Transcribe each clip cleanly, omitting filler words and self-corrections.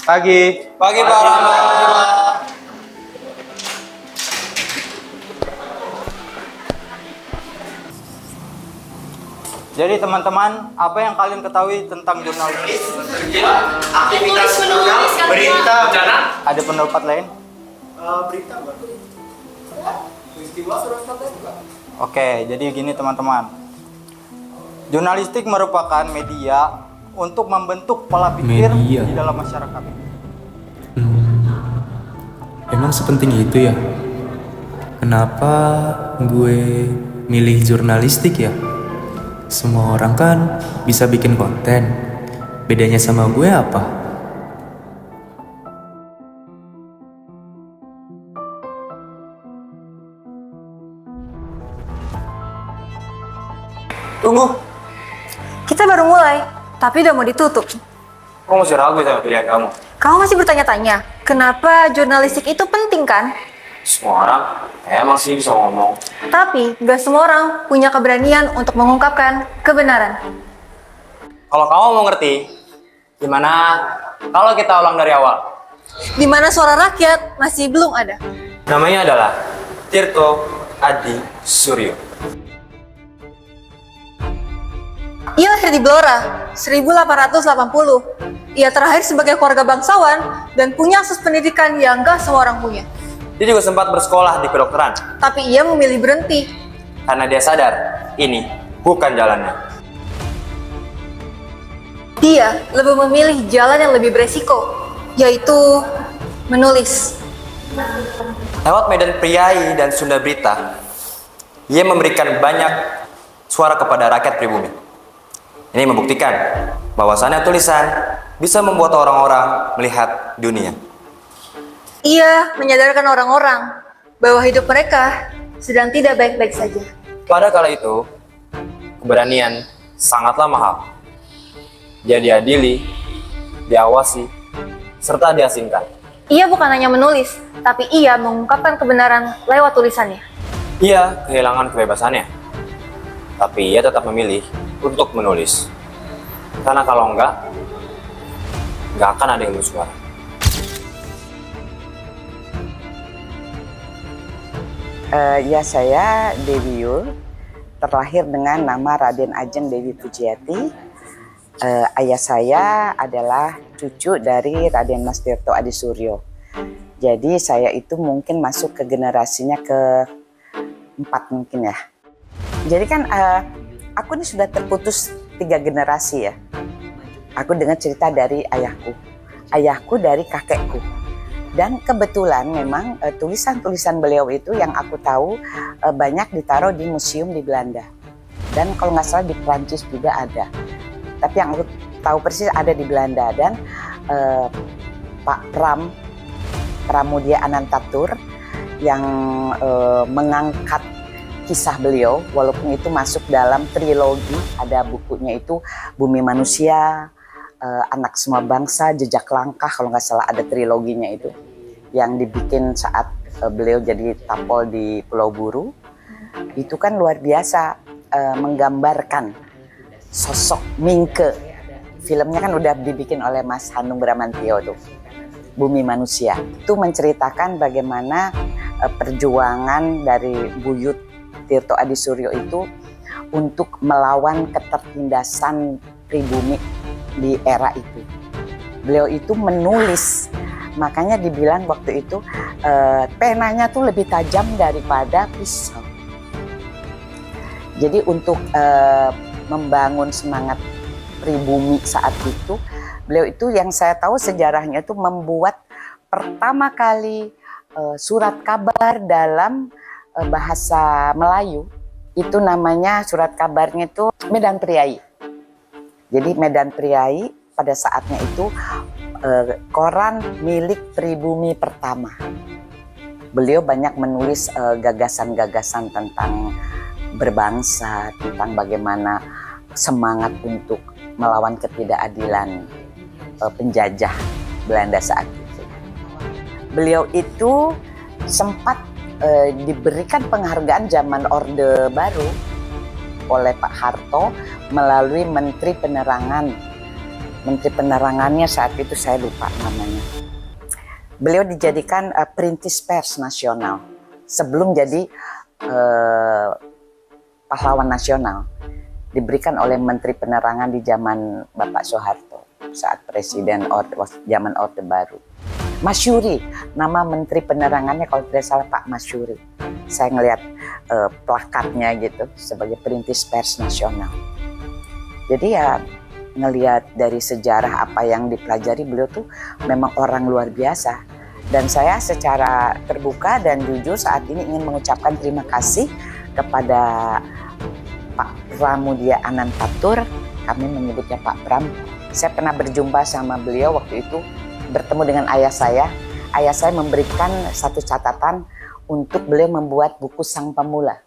Pagi. Pagi Pak Rama. Jadi teman-teman, apa yang kalian ketahui tentang jurnalistik? Aktivitas jurnal, berita, bencana. Ada pendapat lain? Berita peristiwa juga. Oke, jadi gini teman-teman. Jurnalistik merupakan media untuk membentuk pola pikir Media. di dalam masyarakat. Emang sepenting itu ya? Kenapa gue milih jurnalistik ya? Semua orang kan bisa bikin konten. Bedanya sama gue apa? Tunggu, Kita baru mulai, tapi udah mau ditutup. kok masih ragu sama pilihan kamu? Kamu masih bertanya-tanya, kenapa jurnalistik itu penting kan? Semua orang emang sih bisa ngomong. Tapi gak semua orang punya keberanian untuk mengungkapkan kebenaran. Kalau kamu mau ngerti, gimana kalau kita ulang dari awal? Di mana suara rakyat masih belum ada. Namanya adalah Tirto Adi Suryo. Ia lahir di Blora, 1880. Ia terakhir sebagai keluarga bangsawan dan punya akses pendidikan yang gak semua orang punya. Dia juga sempat bersekolah di kedokteran Tapi ia memilih berhenti. karena dia sadar ini bukan jalannya. Dia lebih memilih jalan yang lebih beresiko, yaitu menulis. Lewat medan Priai dan Sunda Berita, ia memberikan banyak suara kepada rakyat pribumi. Ini membuktikan bahwasannya tulisan bisa membuat orang-orang melihat dunia. Ia menyadarkan orang-orang bahwa hidup mereka sedang tidak baik-baik saja. Pada kala itu, keberanian sangatlah mahal. Dia diadili, diawasi, serta diasingkan. Ia bukan hanya menulis, tapi ia mengungkapkan kebenaran lewat tulisannya. Ia kehilangan kebebasannya, tapi ia tetap memilih untuk menulis. Karena kalau enggak akan ada yang bersuara. Ya, saya Dewi Yul, terlahir dengan nama Raden Ajeng Dewi Pujiati. Ayah saya adalah cucu dari Raden Mas Tirto Adi Suryo. Jadi saya itu mungkin masuk ke generasinya ke-4 mungkin ya. Jadi kan aku ini sudah terputus 3 generasi ya. Aku dengar cerita dari ayahku dari kakekku. Dan kebetulan memang tulisan-tulisan beliau itu yang aku tahu banyak ditaruh di museum di Belanda. Dan kalau nggak salah di Prancis juga ada. Tapi yang aku tahu persis ada di Belanda. Dan Pak Pramudia Anantatur yang mengangkat kisah beliau, walaupun itu masuk dalam trilogi, ada bukunya itu Bumi Manusia, Anak Semua Bangsa, Jejak Langkah, kalau nggak salah ada triloginya itu yang dibikin saat beliau jadi tapol di Pulau Buru. Itu kan luar biasa menggambarkan sosok Mingke. Filmnya kan udah dibikin oleh Mas Hanung Bramantio tuh, Bumi Manusia. Itu menceritakan bagaimana perjuangan dari Buyut Tirto Adi Suryo itu untuk melawan ketertindasan pribumi di era itu. Beliau itu menulis, makanya dibilang waktu itu penanya tuh lebih tajam daripada pisau. Jadi untuk membangun semangat pribumi saat itu, beliau itu yang saya tahu sejarahnya itu membuat pertama kali surat kabar dalam bahasa Melayu. Itu namanya surat kabarnya itu Medan Priai. Jadi Medan Priai pada saatnya itu koran milik pribumi pertama. Beliau banyak menulis gagasan-gagasan tentang berbangsa, tentang bagaimana semangat untuk melawan ketidakadilan penjajah Belanda saat itu. Beliau itu sempat diberikan penghargaan zaman Orde Baru oleh Pak Harto melalui Menteri Penerangan Menteri Penerangannya saat itu saya lupa namanya. Beliau dijadikan perintis pers nasional sebelum jadi pahlawan nasional. Diberikan oleh Menteri Penerangan di zaman Bapak Soeharto saat Presiden zaman Orde Baru. Masyuri, nama Menteri Penerangannya kalau tidak salah Pak Masyuri. Saya ngelihat plakatnya gitu sebagai perintis pers nasional. Jadi ya ngelihat dari sejarah apa yang dipelajari, beliau tuh memang orang luar biasa. Dan saya secara terbuka dan jujur saat ini ingin mengucapkan terima kasih kepada Pak Pramudia Anantatur, kami menyebutnya Pak Pram. Saya pernah berjumpa sama beliau waktu itu, bertemu dengan ayah saya. Ayah saya memberikan satu catatan untuk beliau membuat buku Sang Pemula.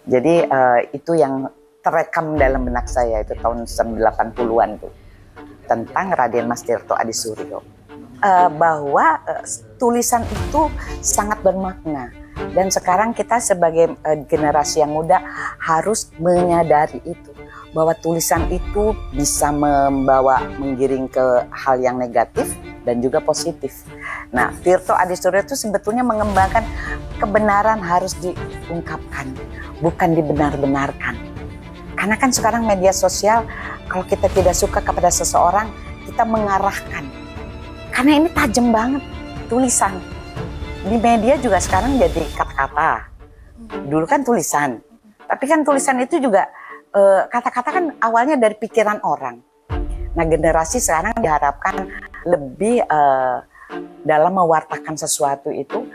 Jadi itu yang terekam dalam benak saya itu tahun 80-an tuh, tentang Raden Mas Tirto Adisuryo. Bahwa tulisan itu sangat bermakna. Dan sekarang kita sebagai generasi yang muda harus menyadari itu, bahwa tulisan itu bisa menggiring ke hal yang negatif dan juga positif. Nah, Tirto Adisuryo itu sebetulnya mengembangkan kebenaran harus diungkapkan, bukan dibenar-benarkan. Karena kan sekarang media sosial, kalau kita tidak suka kepada seseorang, kita mengarahkan. Karena ini tajam banget tulisan. Di media juga sekarang jadi kata-kata. Dulu kan tulisan. Tapi kan tulisan itu juga kata-kata kan awalnya dari pikiran orang. Nah, generasi sekarang diharapkan lebih dalam mewartakan sesuatu itu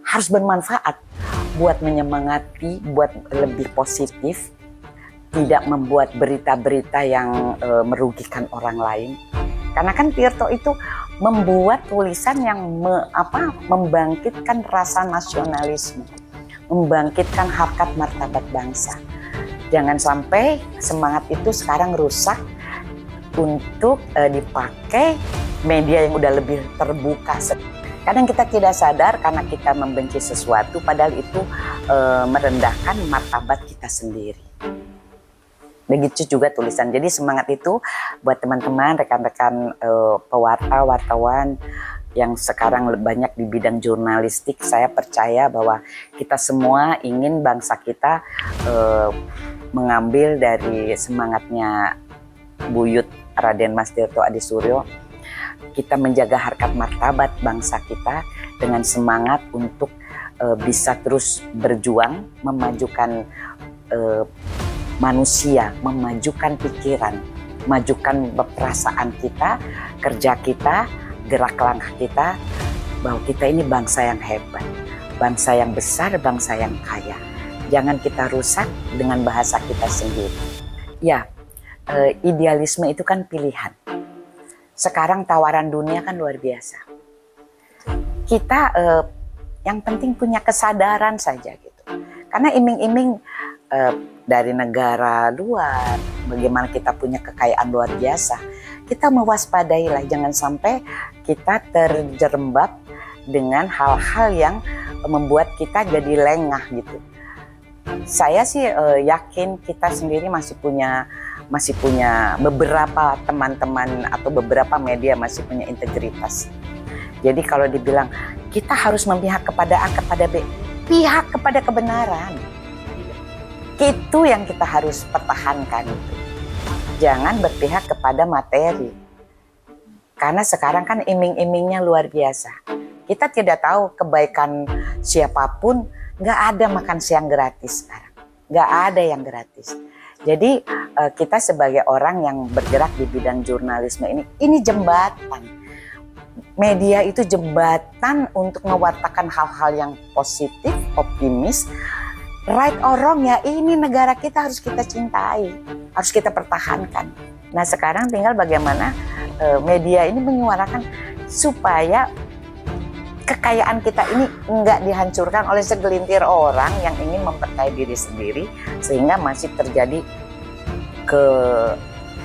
harus bermanfaat buat menyemangati, buat lebih positif, tidak membuat berita-berita yang merugikan orang lain. Karena kan Tirto itu membuat tulisan yang membangkitkan rasa nasionalisme, membangkitkan harkat martabat bangsa. Jangan sampai semangat itu sekarang rusak untuk dipakai media yang udah lebih terbuka. Kadang kita tidak sadar karena kita membenci sesuatu, padahal itu merendahkan martabat kita sendiri. Begitu juga tulisan. Jadi semangat itu buat teman-teman, rekan-rekan pewarta, wartawan yang sekarang banyak di bidang jurnalistik. Saya percaya bahwa kita semua ingin bangsa kita mengambil dari semangatnya Buyut Raden Mas Tirto Adisuryo. Kita menjaga harkat martabat bangsa kita dengan semangat untuk bisa terus berjuang, memajukan manusia, memajukan pikiran, memajukan perasaan kita, kerja kita, gerak langkah kita, bahwa kita ini bangsa yang hebat, bangsa yang besar, bangsa yang kaya. Jangan kita rusak dengan bahasa kita sendiri. Ya, idealisme itu kan pilihan. Sekarang tawaran dunia kan luar biasa. Kita yang penting punya kesadaran saja gitu. Karena iming-iming dari negara luar, bagaimana kita punya kekayaan luar biasa, kita mewaspadailah, jangan sampai kita terjerembab dengan hal-hal yang membuat kita jadi lengah gitu. Saya sih yakin kita sendiri masih punya beberapa teman-teman atau beberapa media masih punya integritas. Jadi kalau dibilang kita harus memihak kepada A kepada B, pihak kepada kebenaran. Itu yang kita harus pertahankan itu. Jangan berpihak kepada materi. Karena sekarang kan iming-imingnya luar biasa. Kita tidak tahu kebaikan siapapun, nggak ada makan siang gratis sekarang. Nggak ada yang gratis. Jadi kita sebagai orang yang bergerak di bidang jurnalisme ini jembatan. Media itu jembatan untuk mewartakan hal-hal yang positif, optimis. Right or wrong ya, ini negara kita harus kita cintai, harus kita pertahankan. Nah sekarang tinggal bagaimana media ini menyuarakan supaya kekayaan kita ini enggak dihancurkan oleh segelintir orang yang ingin memperkaya diri sendiri, sehingga masih terjadi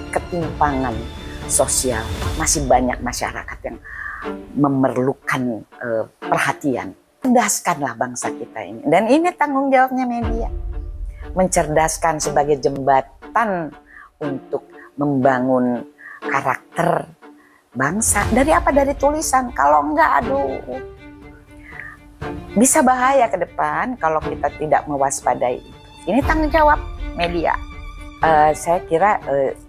ketimpangan sosial. Masih banyak masyarakat yang memerlukan perhatian. Cerdaskanlah bangsa kita ini. Dan ini tanggung jawabnya media. Mencerdaskan sebagai jembatan untuk membangun karakter bangsa. Dari apa? Dari tulisan. Kalau enggak, aduh, bisa bahaya ke depan kalau kita tidak mewaspadai itu. Ini tanggung jawab media. Saya kira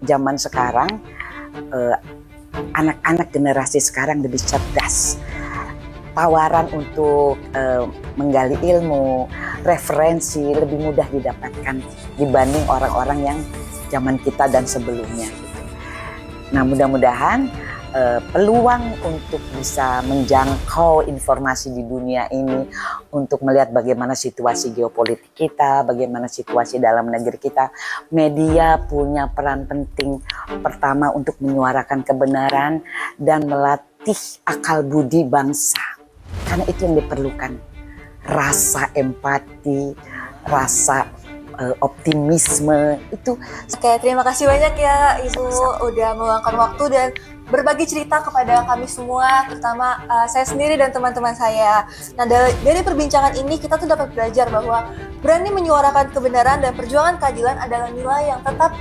zaman sekarang anak-anak generasi sekarang lebih cerdas. Tawaran untuk menggali ilmu, referensi lebih mudah didapatkan dibanding orang-orang yang zaman kita dan sebelumnya. Gitu. Nah, mudah-mudahan peluang untuk bisa menjangkau informasi di dunia ini, untuk melihat bagaimana situasi geopolitik kita, bagaimana situasi dalam negeri kita, media punya peran penting. Pertama, untuk menyuarakan kebenaran dan melatih akal budi bangsa. Karena itu yang diperlukan, rasa empati, rasa optimisme itu. Oke, terima kasih banyak ya Ibu udah meluangkan waktu dan berbagi cerita kepada kami semua, terutama saya sendiri dan teman-teman saya. Nah, dari perbincangan ini kita tuh dapat belajar bahwa berani menyuarakan kebenaran dan perjuangan keadilan adalah nilai yang tetap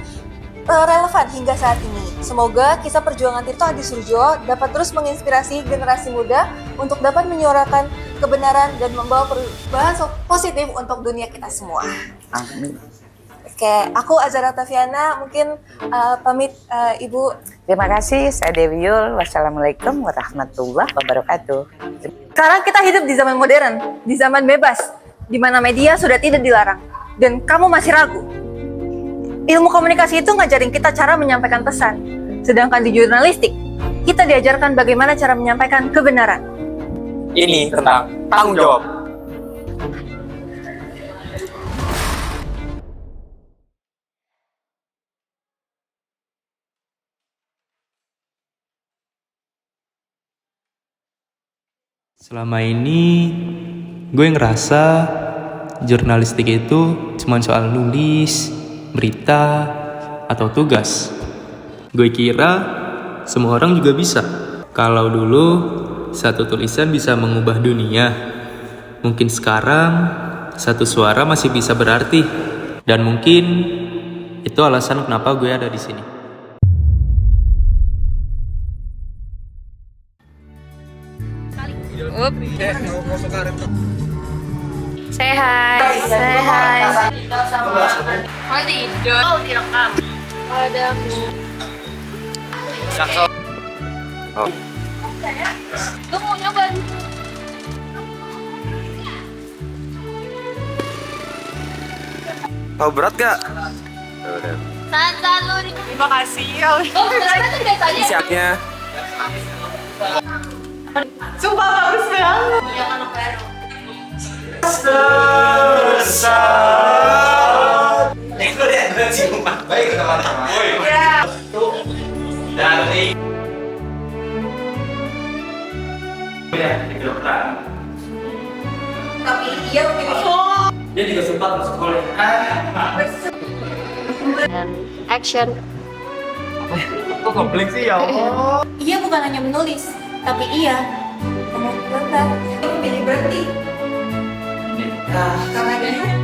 relevan hingga saat ini. Semoga kisah perjuangan Tirto Adi Surjo dapat terus menginspirasi generasi muda untuk dapat menyuarakan kebenaran dan membawa perubahan positif untuk dunia kita semua. Amin. Oke, aku Azhara Tafiana, mungkin pamit Ibu. Terima kasih, saya Dewi Yul. Wassalamualaikum warahmatullahi wabarakatuh. Sekarang kita hidup di zaman modern, di zaman bebas, di mana media sudah tidak dilarang. Dan kamu masih ragu. Ilmu komunikasi itu ngajarin kita cara menyampaikan pesan. Sedangkan di jurnalistik, kita diajarkan bagaimana cara menyampaikan kebenaran. Ini tentang tanggung jawab. Selama ini gue ngerasa jurnalistik itu cuma soal nulis, berita, atau tugas. Gue kira semua orang juga bisa. Kalau dulu satu tulisan bisa mengubah dunia, mungkin sekarang satu suara masih bisa berarti. Dan mungkin itu alasan kenapa gue ada di sini. Say hi. Say hi. Oh tidur. Oh direkam. Ada aku. Lu mau nyoba? Tahu berat gak? Santan lu. Terima kasih. Oh ternyata tuh biasanya. Siapnya. Sumpah bagus banget. Yang anak baru. Baik teman-teman. Dari Tapi dia memilih. dia juga sempat masuk sekolah. Action. Kok kompleks sih ya Allah? Ia bukan hanya menulis, tapi ia memilih berhenti. Karena dia